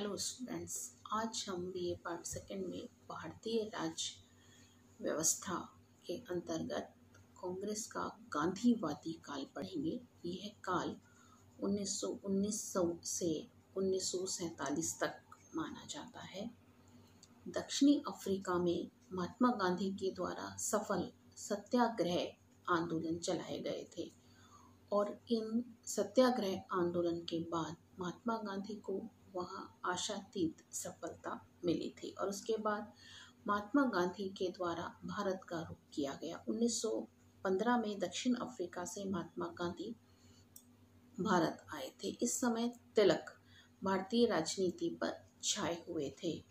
Hello students, आज हम BA part second में भारतीय राज्य व्यवस्था के अंतर्गत कांग्रेस का गांधीवादी काल पढ़ेंगे। यह काल 1919 से 1947 तक माना जाता है। दक्षिणी अफ्रीका में महात्मा गांधी के द्वारा सफल सत्याग्रह आंदोलन चलाए गए थे और इन सत्याग्रह आंदोलन के बाद महात्मा गांधी को वहाँ आशातीत सफलता मिली थी और उसके बाद महात्मा गांधी के द्वारा भारत का रुख किया गया। 1915 में दक्षिण अफ्रीका से महात्मा गांधी भारत आए थे। इस समय तिलक भारतीय राजनीति पर छाए हुए थे।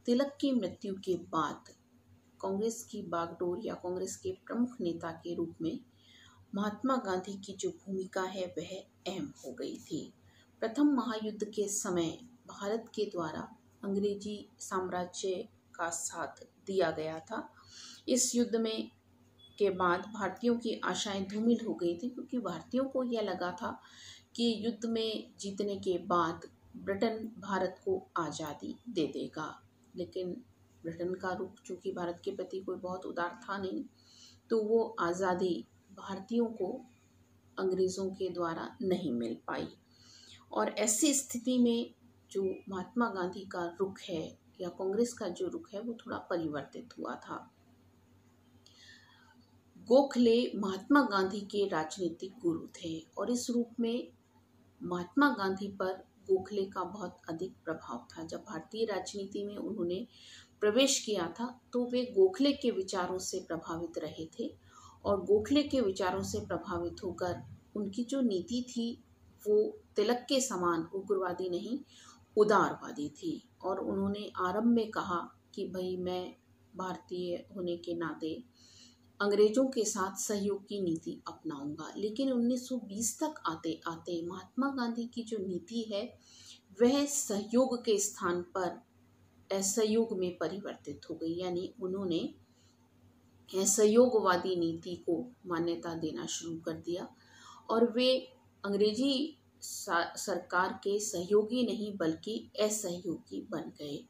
तिलक की मृत्यु के बाद कांग्रेस की बागडोर या कांग्रेस के प्रमुख नेता के रूप में महात्मा गांधी की जो भूमिका है वह अहम हो गई थी। प्रथम महायुद्ध के समय भारत के द्वारा अंग्रेजी साम्राज्य का साथ दिया गया था। इस युद्ध में के बाद भारतीयों की आशाएं धूमिल हो गई थी, क्योंकि भारतीयों को यह लगा था कि युद्ध में जीतने के बाद ब्रिटेन भारत को आज़ादी दे देगा। लेकिन ब्रिटेन का रुख चूँकि भारत के प्रति कोई बहुत उदार था नहीं, तो वो आज़ादी भारतीयों को अंग्रेज़ों के द्वारा नहीं मिल पाई और ऐसी स्थिति में जो महात्मा गांधी का रुख है या कांग्रेस का जो रुख है वो थोड़ा परिवर्तित हुआ था। गोखले महात्मा गांधी के राजनीतिक गुरु थे और इस रूप में महात्मा गांधी पर गोखले का बहुत अधिक प्रभाव था। जब भारतीय राजनीति में उन्होंने प्रवेश किया था तो वे गोखले के विचारों से प्रभावित रहे थे और गोखले के विचारों से प्रभावित होकर उनकी जो नीति थी वो तिलक के समान उग्रवादी नहीं उदारवादी थी और उन्होंने आरंभ में कहा कि भाई मैं भारतीय होने के नाते अंग्रेजों के साथ सहयोग की नीति अपनाऊंगा। लेकिन 1920 तक आते आते महात्मा गांधी की जो नीति है वह सहयोग के स्थान पर असहयोग में परिवर्तित हो गई, यानी उन्होंने असहयोगवादी नीति को मान्यता देना शुरू कर दिया और वे अंग्रेजी सरकार के सहयोगी नहीं बल्कि असहयोगी बन गए।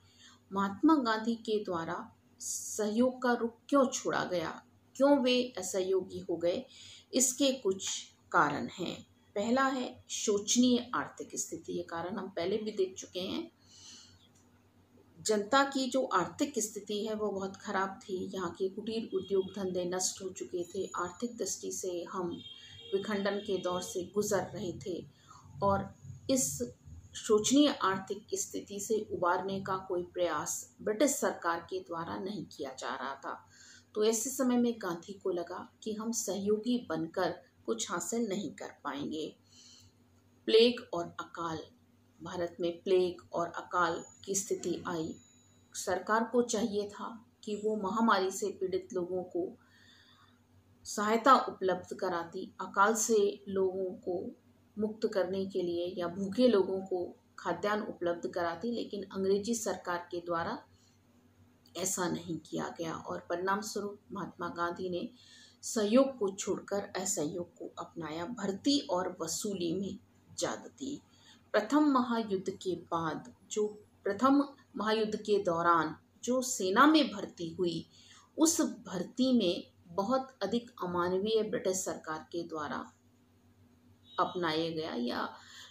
महात्मा गांधी के द्वारा सहयोग का रुख क्यों छोड़ा गया, क्यों वे असहयोगी हो गए, इसके कुछ कारण हैं। पहला है शोचनीय आर्थिक स्थिति। ये कारण हम पहले भी देख चुके हैं। जनता की जो आर्थिक स्थिति है वो बहुत खराब थी। यहाँ के कुटीर उद्योग धंधे नष्ट हो चुके थे। आर्थिक दृष्टि से हम विखंडन के दौर से गुजर रहे थे और इस शोचनीय आर्थिक स्थिति से उबारने का कोई प्रयास ब्रिटिश सरकार के द्वारा नहीं किया जा रहा था। तो ऐसे समय में गांधी को लगा कि हम सहयोगी बनकर कुछ हासिल नहीं कर पाएंगे। प्लेग और अकाल, भारत में प्लेग और अकाल की स्थिति आई। सरकार को चाहिए था कि वो महामारी से पीड़ित लोगों को सहायता उपलब्ध कराती, अकाल से लोगों को मुक्त करने के लिए या भूखे लोगों को खाद्यान्न उपलब्ध कराती, लेकिन अंग्रेजी सरकार के द्वारा ऐसा नहीं किया गया और परिणाम स्वरूप महात्मा गांधी ने सहयोग को छोड़कर असहयोग को अपनाया, भर्ती और वसूली में ज्यादती। प्रथम महायुद्ध के दौरान जो सेना में भर्ती हुई, उस भर्ती में बहुत अधिक अमानवीय ब्रिटिश सरकार के द्वारा अपनाया गया या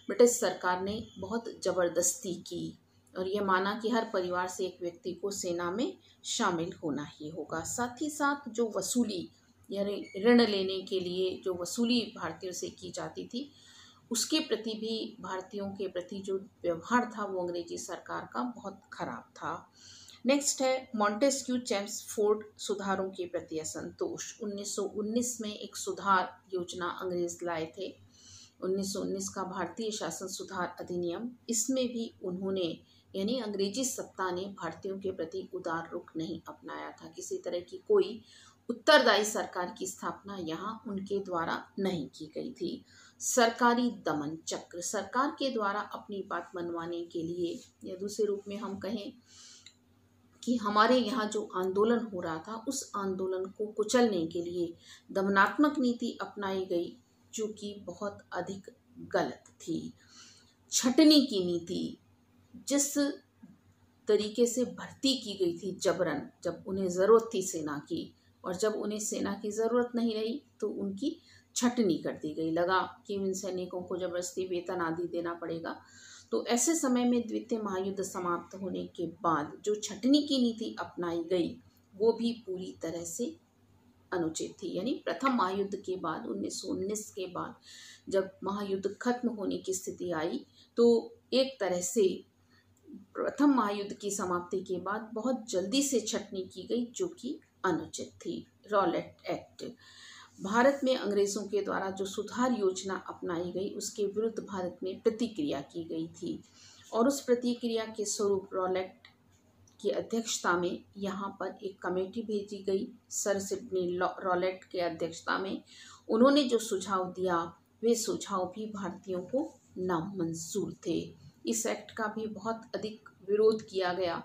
ब्रिटिश सरकार ने बहुत ज़बरदस्ती की और यह माना कि हर परिवार से एक व्यक्ति को सेना में शामिल होना ही होगा। साथ ही साथ जो वसूली यानी ऋण लेने के लिए जो वसूली भारतीयों से की जाती थी, उसके प्रति भी भारतीयों के प्रति जो व्यवहार था वो अंग्रेजी सरकार का बहुत खराब था। नेक्स्ट है मॉन्टेस्क्यू चेम्सफोर्ड सुधारों के प्रति असंतोष। 1919 में एक सुधार योजना अंग्रेज लाए थे, 1919 का भारतीय शासन सुधार अधिनियम। इसमें भी उन्होंने यानी अंग्रेजी सत्ता ने भारतीयों के प्रति उदार रुख नहीं अपनाया था। किसी तरह की कोई उत्तरदायी सरकार की स्थापना यहाँ उनके द्वारा नहीं की गई थी। सरकारी दमन चक्र, सरकार के द्वारा अपनी बात मनवाने के लिए या दूसरे रूप में हम कहें कि हमारे यहाँ जो आंदोलन हो रहा था उस आंदोलन को कुचलने के लिए दमनात्मक नीति अपनाई गई, जो कि बहुत अधिक गलत थी। छटनी की नीति, जिस तरीके से भर्ती की गई थी जबरन, जब उन्हें ज़रूरत थी सेना की, और जब उन्हें सेना की ज़रूरत नहीं रही तो उनकी छटनी कर दी गई। लगा कि इन सैनिकों को ज़बरदस्ती वेतन आदि देना पड़ेगा। तो ऐसे समय में द्वितीय महायुद्ध समाप्त होने के बाद जो छटनी की नीति अपनाई गई वो भी पूरी तरह से अनुचित थी। यानी प्रथम महायुद्ध के बाद 1919 के बाद जब महायुद्ध खत्म होने की स्थिति आई तो एक तरह से प्रथम महायुद्ध की समाप्ति के बाद बहुत जल्दी से छटनी की गई जो कि अनुचित थी। रॉलेट एक्ट, भारत में अंग्रेजों के द्वारा जो सुधार योजना अपनाई गई उसके विरुद्ध भारत में प्रतिक्रिया की गई थी और उस प्रतिक्रिया के स्वरूप रॉलेट की अध्यक्षता में यहाँ पर एक कमेटी भेजी गई। सर सिडनी रॉलेट के अध्यक्षता में उन्होंने जो सुझाव दिया वे सुझाव भी भारतीयों को नामंजूर थे। इस एक्ट का भी बहुत अधिक विरोध किया गया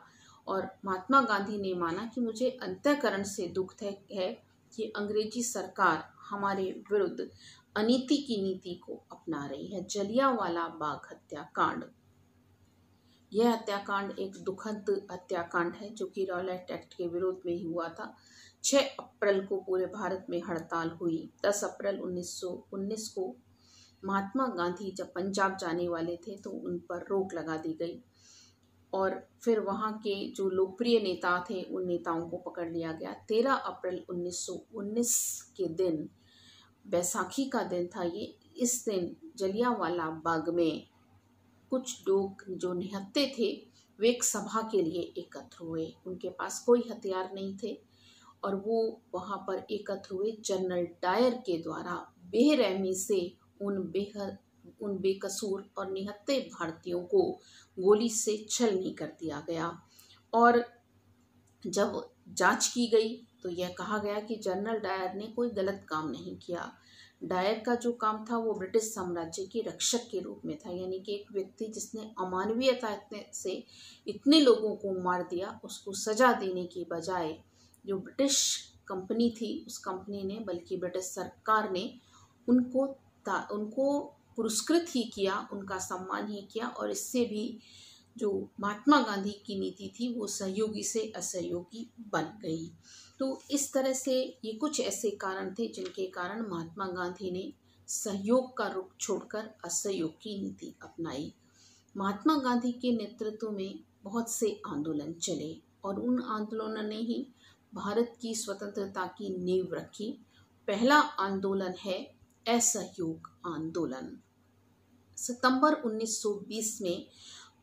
और महात्मा गांधी ने माना कि मुझे अंतःकरण से दुख है कि अंग्रेजी सरकार हमारे विरुद्ध अनीति की नीति को अपना रही है। जलियांवाला बाग हत्याकांड, यह हत्याकांड एक दुखद हत्याकांड है जो कि रॉलेट एक्ट के विरोध में ही हुआ था। 6 अप्रैल को पूरे भारत में हड़ताल हुई। 10 अप्रैल 1919 को महात्मा गांधी जब पंजाब जाने वाले थे तो उन पर रोक लगा दी गई और फिर वहाँ के जो लोकप्रिय नेता थे उन नेताओं को पकड़ लिया गया। 13 अप्रैल 1919 के दिन बैसाखी का दिन था ये। इस दिन जलियांवाला बाग में कुछ लोग जो निहत्थे थे वे एक सभा के लिए एकत्र हुए। उनके पास कोई हथियार नहीं थे और वो वहाँ पर एकत्र हुए। जनरल डायर के द्वारा बेरहमी से उन बेकसूर और निहत्थे भारतीयों को गोली से छलनी कर दिया गया और जब जांच की गई तो यह कहा गया कि जनरल डायर ने कोई गलत काम नहीं किया। डायर का जो काम था वो ब्रिटिश साम्राज्य के रक्षक के रूप में था, यानी कि एक व्यक्ति जिसने अमानवीयता से इतने लोगों को मार दिया उसको सजा देने की बजाय जो ब्रिटिश कंपनी थी उस कंपनी ने, बल्कि ब्रिटिश सरकार ने उनको पुरस्कृत ही किया, उनका सम्मान ही किया और इससे भी जो महात्मा गांधी की नीति थी वो सहयोगी से असहयोगी बन गई। तो इस तरह से ये कुछ ऐसे कारण थे जिनके कारण महात्मा गांधी ने सहयोग का रुख छोड़कर असहयोग की नीति अपनाई। महात्मा गांधी के नेतृत्व में बहुत से आंदोलन चले और उन आंदोलनों ने ही भारत की स्वतंत्रता की नींव रखी। पहला आंदोलन है असहयोग आंदोलन। सितंबर 1920 में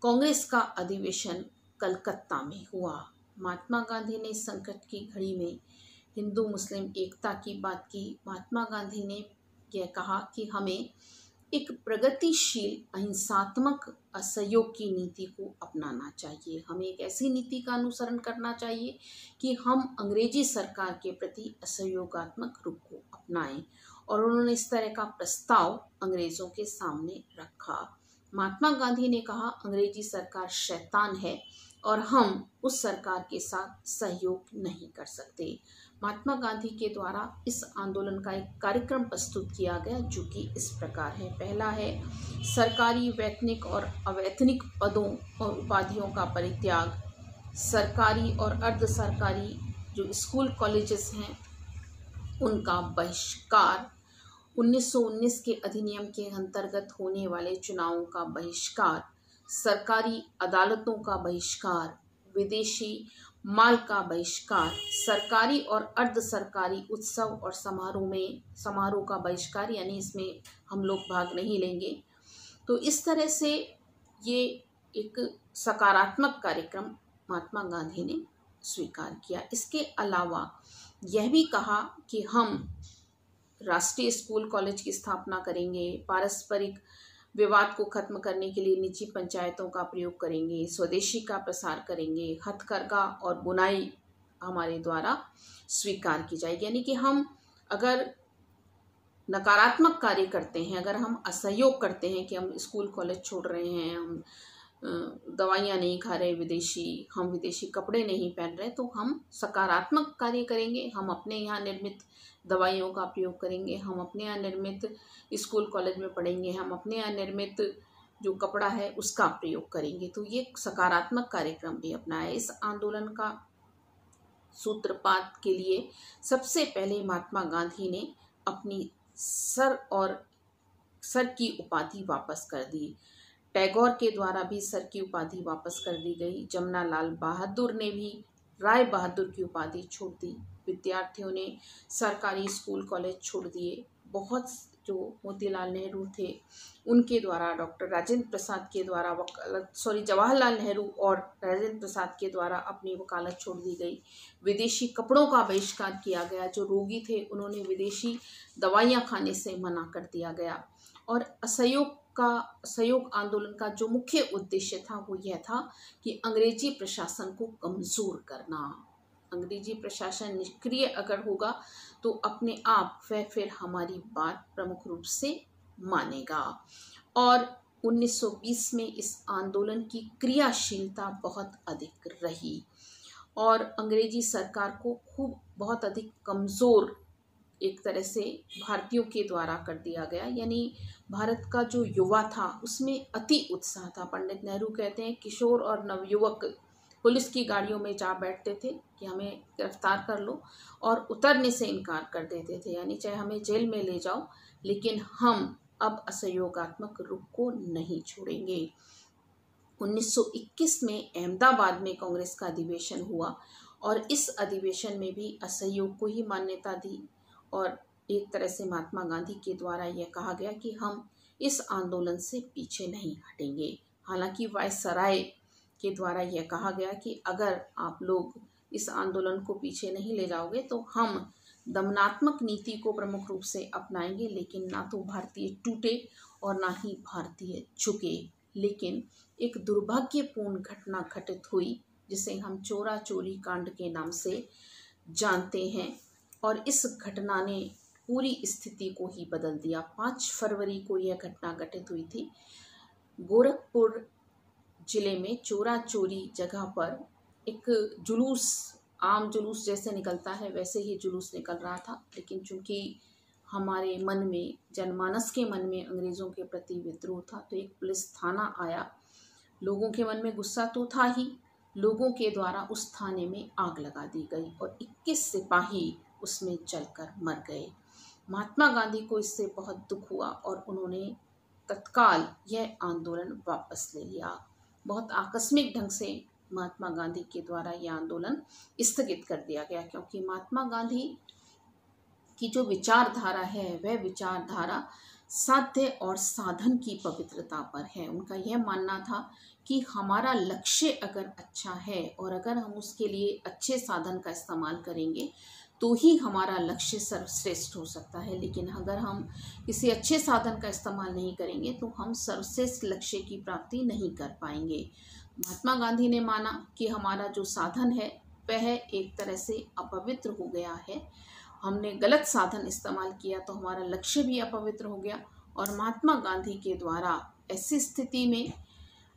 कांग्रेस का अधिवेशन कलकत्ता में हुआ। महात्मा गांधी ने संकट की घड़ी में हिंदू मुस्लिम एकता की बात की। महात्मा गांधी ने यह कहा कि हमें एक प्रगतिशील अहिंसात्मक असहयोग की नीति को अपनाना चाहिए। हमें एक ऐसी नीति का अनुसरण करना चाहिए कि हम अंग्रेजी सरकार के प्रति असहयोगात्मक रुख को अपनाएं और उन्होंने इस तरह का प्रस्ताव अंग्रेजों के सामने रखा। महात्मा गांधी ने कहा अंग्रेजी सरकार शैतान है और हम उस सरकार के साथ सहयोग नहीं कर सकते। महात्मा गांधी के द्वारा इस आंदोलन का एक कार्यक्रम प्रस्तुत किया गया जो कि इस प्रकार है। पहला है सरकारी वैतनिक और अवैतनिक पदों और उपाधियों का परित्याग, सरकारी और अर्ध सरकारी जो स्कूल कॉलेजेस हैं उनका बहिष्कार, 1919 के अधिनियम के अंतर्गत होने वाले चुनावों का बहिष्कार, सरकारी अदालतों का बहिष्कार, विदेशी माल का बहिष्कार, सरकारी और अर्ध सरकारी उत्सव और समारोह का बहिष्कार, यानी इसमें हम लोग भाग नहीं लेंगे। तो इस तरह से ये एक सकारात्मक कार्यक्रम महात्मा गांधी ने स्वीकार किया। इसके अलावा यह भी कहा कि हम राष्ट्रीय स्कूल कॉलेज की स्थापना करेंगे, पारस्परिक विवाद को खत्म करने के लिए निजी पंचायतों का प्रयोग करेंगे, स्वदेशी का प्रसार करेंगे, हथकरघा और बुनाई हमारे द्वारा स्वीकार की जाएगी। यानी कि हम अगर नकारात्मक कार्य करते हैं, अगर हम असहयोग करते हैं कि हम स्कूल कॉलेज छोड़ रहे हैं, हम दवाइयाँ नहीं खा रहे हम विदेशी कपड़े नहीं पहन रहे, तो हम सकारात्मक कार्य करेंगे। हम अपने यहाँ निर्मित दवाइयों का प्रयोग करेंगे, हम अपने यहाँ निर्मित स्कूल कॉलेज में पढ़ेंगे, हम अपने यहाँ निर्मित जो कपड़ा है उसका प्रयोग करेंगे। तो ये सकारात्मक कार्यक्रम भी अपनाया। इस आंदोलन का सूत्रपात के लिए सबसे पहले महात्मा गांधी ने अपनी सर की उपाधि वापस कर दी। टैगोर के द्वारा भी सर की उपाधि वापस कर दी गई। जमनालाल बहादुर ने भी राय बहादुर की उपाधि छोड़ दी। विद्यार्थियों ने सरकारी स्कूल कॉलेज छोड़ दिए। बहुत जो मोतीलाल नेहरू थे उनके द्वारा, डॉक्टर राजेंद्र प्रसाद के द्वारा जवाहरलाल नेहरू और राजेंद्र प्रसाद के द्वारा अपनी वकालत छोड़ दी गई। विदेशी कपड़ों का बहिष्कार किया गया। जो रोगी थे उन्होंने विदेशी दवाइयाँ खाने से मना कर दिया गया। और असहयोग आंदोलन का जो मुख्य उद्देश्य था वो यह था कि अंग्रेजी प्रशासन को कमजोर करना। अंग्रेजी प्रशासन निष्क्रिय अगर होगा तो अपने आप वह फिर हमारी बात प्रमुख रूप से मानेगा। और 1920 में इस आंदोलन की क्रियाशीलता बहुत अधिक रही और अंग्रेजी सरकार को बहुत अधिक कमज़ोर एक तरह से भारतीयों के द्वारा कर दिया गया। यानी भारत का जो युवा था उसमें अति उत्साह था। पंडित नेहरू कहते हैं किशोर और नवयुवक पुलिस की गाड़ियों में जा बैठते थे कि हमें गिरफ्तार कर लो और उतरने से इनकार कर देते थे। यानी चाहे हमें जेल में ले जाओ लेकिन हम अब असहयोगात्मक रुख को नहीं छोड़ेंगे। 1921 में अहमदाबाद में कांग्रेस का अधिवेशन हुआ और इस अधिवेशन में भी असहयोग को ही मान्यता दी और एक तरह से महात्मा गांधी के द्वारा यह कहा गया कि हम इस आंदोलन से पीछे नहीं हटेंगे। हालांकि वायसराय के द्वारा यह कहा गया कि अगर आप लोग इस आंदोलन को पीछे नहीं ले जाओगे तो हम दमनात्मक नीति को प्रमुख रूप से अपनाएंगे, लेकिन ना तो भारतीय टूटे और ना ही भारतीय झुके। लेकिन एक दुर्भाग्यपूर्ण घटना घटित हुई जिसे हम चोरा चोरी कांड के नाम से जानते हैं और इस घटना ने पूरी स्थिति को ही बदल दिया। 5 फरवरी को यह घटना घटित हुई थी। गोरखपुर जिले में चोरा चोरी जगह पर एक जुलूस, आम जुलूस जैसे निकलता है वैसे ही जुलूस निकल रहा था, लेकिन चूंकि हमारे मन में, जनमानस के मन में अंग्रेज़ों के प्रति विद्रोह था तो एक पुलिस थाना आया। लोगों के मन में गुस्सा तो था ही, लोगों के द्वारा उस थाने में आग लगा दी गई और 21 सिपाही उसमें जलकर मर गए। महात्मा गांधी को इससे बहुत दुख हुआ और उन्होंने तत्काल यह आंदोलन वापस ले लिया। बहुत आकस्मिक ढंग से महात्मा गांधी के द्वारा यह आंदोलन स्थगित कर दिया गया, क्योंकि महात्मा गांधी की जो विचारधारा है वह विचारधारा साध्य और साधन की पवित्रता पर है। उनका यह मानना था कि हमारा लक्ष्य अगर अच्छा है और अगर हम उसके लिए अच्छे साधन का इस्तेमाल करेंगे तो ही हमारा लक्ष्य सर्वश्रेष्ठ हो सकता है। लेकिन अगर हम किसी अच्छे साधन का इस्तेमाल नहीं करेंगे तो हम सर्वश्रेष्ठ लक्ष्य की प्राप्ति नहीं कर पाएंगे। महात्मा गांधी ने माना कि हमारा जो साधन है वह एक तरह से अपवित्र हो गया है, हमने गलत साधन इस्तेमाल किया तो हमारा लक्ष्य भी अपवित्र हो गया और महात्मा गांधी के द्वारा ऐसी स्थिति में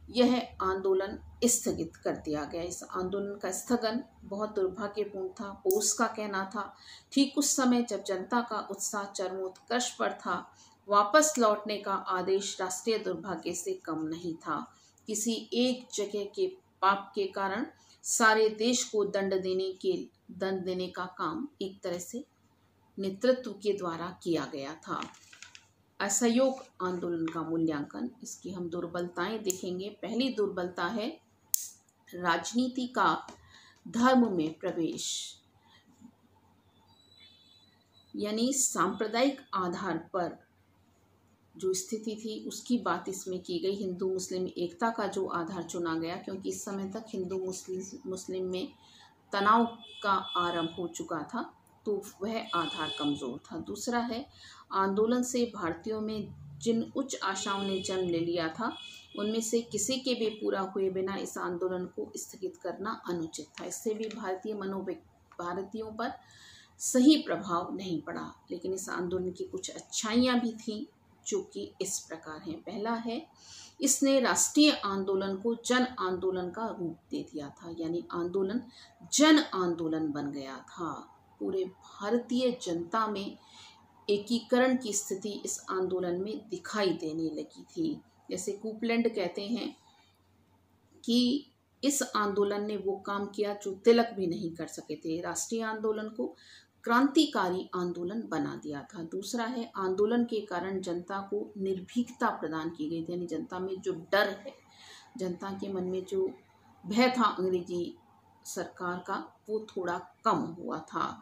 यह आंदोलन स्थगित कर दिया गया। इस आंदोलन का स्थगन बहुत दुर्भाग्यपूर्ण था। बोस का कहना था ठीक उस समय जब जनता का उत्साह चरमोत्कर्ष पर था, वापस लौटने का आदेश राष्ट्रीय दुर्भाग्य से कम नहीं था। किसी एक जगह के पाप के कारण सारे देश को दंड देने का काम एक तरह से नेतृत्व के द्वारा किया गया था। असहयोग आंदोलन का मूल्यांकन, इसकी हम दुर्बलताएं देखेंगे। पहली दुर्बलता है राजनीति का धर्म में प्रवेश, यानी सांप्रदायिक आधार पर जो स्थिति थी उसकी बात इसमें की गई। हिंदू मुस्लिम एकता का जो आधार चुना गया, क्योंकि इस समय तक हिंदू मुस्लिम में तनाव का आरंभ हो चुका था तो वह आधार कमज़ोर था। दूसरा है आंदोलन से भारतीयों में जिन उच्च आशाओं ने जन्म ले लिया था उनमें से किसी के भी पूरा हुए बिना इस आंदोलन को स्थगित करना अनुचित था। इससे भी भारतीयों पर सही प्रभाव नहीं पड़ा। लेकिन इस आंदोलन की कुछ अच्छाइयाँ भी थीं जो कि इस प्रकार हैं। पहला है इसने राष्ट्रीय आंदोलन को जन आंदोलन का रूप दे दिया था, यानी आंदोलन जन आंदोलन बन गया था। पूरे भारतीय जनता में एकीकरण की स्थिति इस आंदोलन में दिखाई देने लगी थी। जैसे कूपलैंड कहते हैं कि इस आंदोलन ने वो काम किया जो तिलक भी नहीं कर सके थे। राष्ट्रीय आंदोलन को क्रांतिकारी आंदोलन बना दिया था। दूसरा है, आंदोलन के कारण जनता को निर्भीकता प्रदान की गई थी, यानी जनता में जो डर है, जनता के मन में जो भय था अंग्रेजी सरकार का, वो थोड़ा कम हुआ था।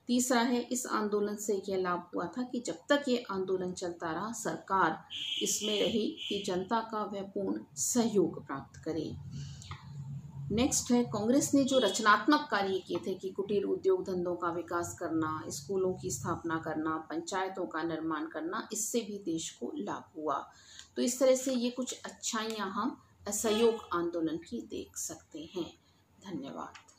तीसरा है, इस आंदोलन से यह लाभ हुआ था कि जब तक ये आंदोलन चलता रहा, सरकार इसमें रही कि जनता का वह पूर्ण सहयोग प्राप्त करे। नेक्स्ट है, कांग्रेस ने जो रचनात्मक कार्य किए थे कि कुटीर उद्योग धंधों का विकास करना, स्कूलों की स्थापना करना, पंचायतों का निर्माण करना, इससे भी देश को लाभ हुआ। तो इस तरह से ये कुछ अच्छाइयाँ हम असहयोग आंदोलन की देख सकते हैं। धन्यवाद।